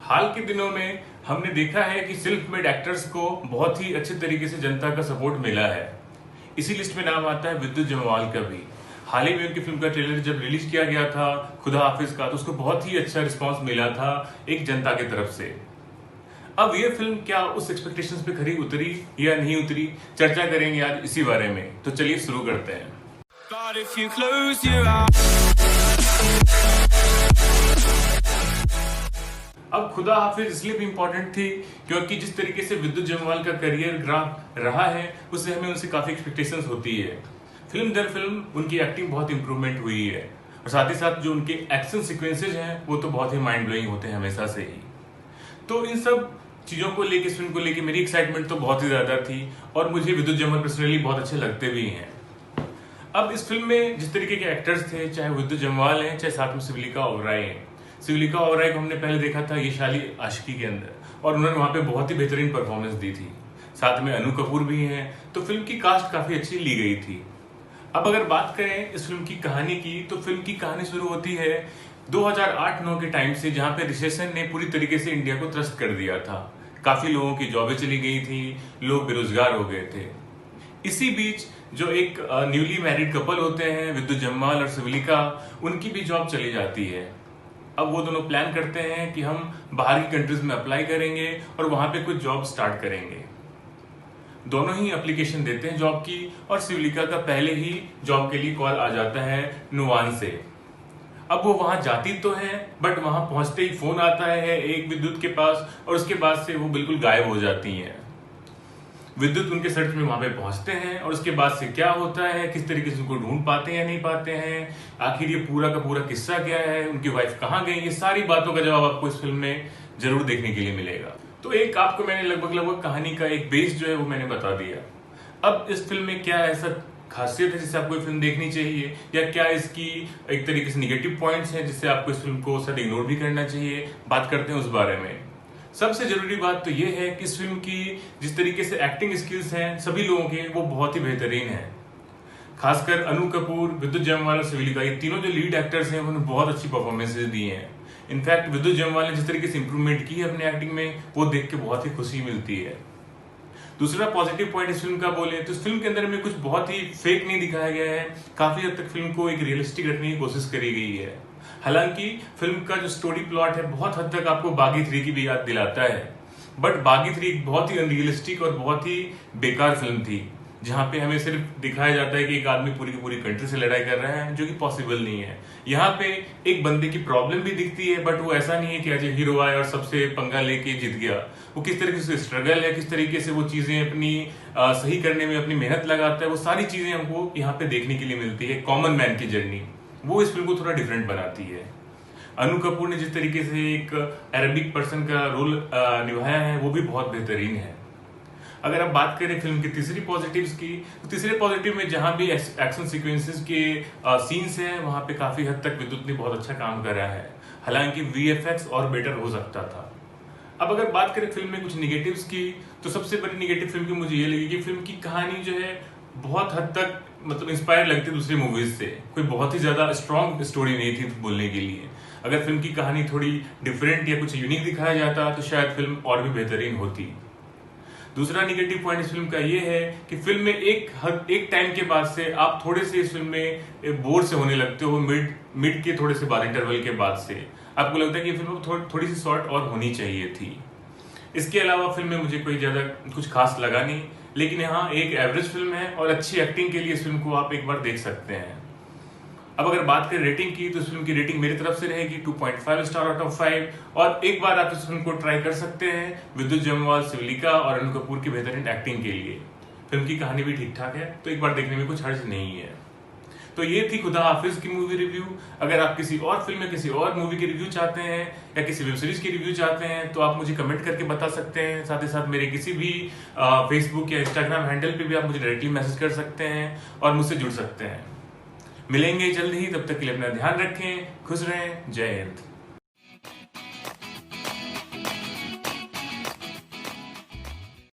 हाल के दिनों में हमने देखा है कि सेल्फ मेड एक्टर्स को बहुत ही अच्छे तरीके से जनता का सपोर्ट मिला है। इसी लिस्ट में नाम आता है विद्युत जम्वाल का भी। हाल ही में उनकी फिल्म का ट्रेलर जब रिलीज किया गया था खुदा हाफिज का, तो उसको बहुत ही अच्छा रिस्पांस मिला था एक जनता की तरफ से। अब ये फिल्म क्या उस एक्सपेक्टेशंस पे खरी उतरी या नहीं उतरी, चर्चा करेंगे आज इसी बारे में। तो चलिए शुरू करते हैं। अब खुदा हाफिज इसलिए भी इम्पोर्टेंट थी क्योंकि जिस तरीके से विद्युत जम्वाल का करियर ग्राफ रहा है उससे हमें उनसे काफी एक्सपेक्टेशंस होती है। फिल्म दर फिल्म उनकी एक्टिंग बहुत इंप्रूवमेंट हुई है और साथ ही साथ जो उनके एक्शन सीक्वेंसेज हैं वो तो बहुत ही माइंड ब्लोइंग होते हैं हमेशा से ही। तो इन सब चीजों को लेके, इस फिल्म को लेके मेरी एक्साइटमेंट तो बहुत ही ज्यादा थी और मुझे विद्युत जम्वाल पर्सनली बहुत अच्छे लगते भी हैं। अब इस फिल्म में जिस तरीके के एक्टर्स थे, चाहे विद्युत जम्वाल हैं चाहे साथ में सिवलिका ओबराय हैं। सिवलिका ओबराय को हमने पहले देखा था ये शाली आशिकी के अंदर और उन्होंने वहां पे बहुत ही बेहतरीन परफॉर्मेंस दी थी। साथ में अनु कपूर भी हैं, तो फिल्म की कास्ट काफी अच्छी ली गई थी। अब अगर बात करें इस फिल्म की कहानी की, तो फिल्म की कहानी शुरू होती है 2008-9 के टाइम से, जहां पे रिसेशन ने पूरी तरीके से इंडिया को त्रस्त कर दिया था। काफी लोगों की जॉबें चली गई थी, लोग बेरोजगार हो गए थे। इसी बीच जो एक न्यूली मैरिड कपल होते हैं विद्युत जम्वाल और सिवलिका, उनकी भी जॉब चली जाती है। अब वो दोनों प्लान करते हैं कि हम बाहर की कंट्रीज में अप्लाई करेंगे और वहां पे कुछ जॉब स्टार्ट करेंगे। दोनों ही एप्लीकेशन देते हैं जॉब की और सिवलिका का पहले ही जॉब के लिए कॉल आ जाता है नुवान से। अब वो वहां जाती तो है बट वहां पहुंचते ही फोन आता है एक विद्युत के पास और उसके बाद से वो बिल्कुल गायब हो जाती हैं। विद्युत उनके सर्च में वहां पे पहुंचते हैं और उसके बाद से क्या होता है, किस तरीके से उनको ढूंढ पाते हैं या नहीं पाते हैं, आखिर ये पूरा का पूरा किस्सा क्या है, उनकी वाइफ कहाँ गई, ये सारी बातों का जवाब आपको इस फिल्म में जरूर देखने के लिए मिलेगा। तो एक आपको मैंने लगभग कहानी का एक बेस जो है वो मैंने बता दिया। अब इस फिल्म में क्या ऐसा खासियत है जिससे आपको ये फिल्म देखनी चाहिए, या क्या इसकी एक तरीके से निगेटिव पॉइंट्स हैं जिससे आपको इस फिल्म को शायद इग्नोर भी करना चाहिए, बात करते हैं उस बारे में। सबसे जरूरी बात तो यह है कि इस फिल्म की जिस तरीके से एक्टिंग स्किल्स हैं सभी लोगों के, वो बहुत ही बेहतरीन हैं। खासकर अनु कपूर, विद्युत जम्वाल और सिवलिका, ये तीनों जो लीड एक्टर्स हैं उन्होंने बहुत अच्छी परफॉर्मेंसेज दी हैं। इनफैक्ट विद्युत जम्वाल ने जिस तरीके से इंप्रूवमेंट की है अपने एक्टिंग में, वो देख के बहुत ही खुशी मिलती है। दूसरा पॉजिटिव पॉइंट इस फिल्म का बोले तो इस फिल्म के अंदर में कुछ बहुत ही फेक नहीं दिखाया गया है। काफी हद तक फिल्म को एक रियलिस्टिक रखने की कोशिश करी गई है। हालांकि फिल्म का जो स्टोरी प्लॉट है बहुत हद तक आपको बागी 3 की भी याद दिलाता है, बट बागी 3 एक बहुत ही अनरियलिस्टिक और बहुत ही बेकार फिल्म थी, जहां पे हमें सिर्फ दिखाया जाता है कि एक आदमी पूरी की पूरी कंट्री से लड़ाई कर रहा है, जो कि पॉसिबल नहीं है। यहाँ पे एक बंदे की प्रॉब्लम भी दिखती है, बट वो ऐसा नहीं है कि आज हीरो आए और सबसे पंगा लेके जीत गया। वो किस तरीके से स्ट्रगल है, किस तरीके से वो चीजें अपनी सही करने में अपनी मेहनत लगाता है, वो सारी चीजें हमको यहाँ पे देखने के लिए मिलती है। कॉमन मैन की जर्नी वो इस फिल्म को थोड़ा डिफरेंट बनाती है। अनु कपूर ने जिस तरीके से एक अरबिक पर्सन का रोल निभाया है वो भी बहुत बेहतरीन है। अगर आप बात करें फिल्म की तीसरी पॉजिटिव्स की, तो तीसरे पॉजिटिव में जहां भी एक्शन सीक्वेंसेस के सीन्स हैं वहां पे काफी हद तक विद्युत ने बहुत अच्छा काम करा है। हालांकि वीएफएक्स और बेटर हो सकता था। अब अगर बात करें फिल्म में कुछ निगेटिव्स की, तो सबसे बड़ी निगेटिव फिल्म की मुझे ये लगी कि फिल्म की कहानी जो है बहुत हद तक मतलब इंस्पायर लगती है दूसरी मूवीज से। कोई बहुत ही ज्यादा स्ट्रॉन्ग स्टोरी नहीं थी बोलने के लिए। अगर फिल्म की कहानी थोड़ी डिफरेंट या कुछ यूनिक दिखाया जाता तो शायद फिल्म और भी बेहतरीन होती। दूसरा निगेटिव पॉइंट इस फिल्म का ये है कि फिल्म में एक टाइम के बाद से आप थोड़े से इस फिल्म में बोर से होने लगते हो। मिड के थोड़े से बाद, इंटरवल के बाद से आपको लगता है कि फिल्म थोड़ी सी शॉर्ट और होनी चाहिए थी। इसके अलावा फिल्म में मुझे कोई ज्यादा कुछ खास लगा नहीं, लेकिन हाँ एक एवरेज फिल्म है और अच्छी एक्टिंग के लिए इस फिल्म को आप एक बार देख सकते हैं। अब अगर बात करें रेटिंग की, तो इस फिल्म की रेटिंग मेरी तरफ से रहेगी 2.5 स्टार आउट ऑफ 5। और एक बार आप इस फिल्म को ट्राई कर सकते हैं विद्युत जम्वाल, सिवलिका और अनु कपूर की बेहतरीन एक्टिंग के लिए। फिल्म की कहानी भी ठीक ठाक है, तो एक बार देखने में कुछ हर्ज नहीं है। तो ये थी खुदा हाफिज की मूवी रिव्यू। अगर आप किसी और फिल्म या किसी और मूवी की रिव्यू चाहते हैं या किसी वेब सीरीज की रिव्यू चाहते हैं तो आप मुझे कमेंट करके बता सकते हैं। साथ ही साथ मेरे किसी भी फेसबुक या इंस्टाग्राम हैंडल पे भी आप मुझे डायरेक्टली मैसेज कर सकते हैं और मुझसे जुड़ सकते हैं। मिलेंगे जल्द ही, तब तक के लिए अपना ध्यान रखें, खुश रहें, जय हिंद।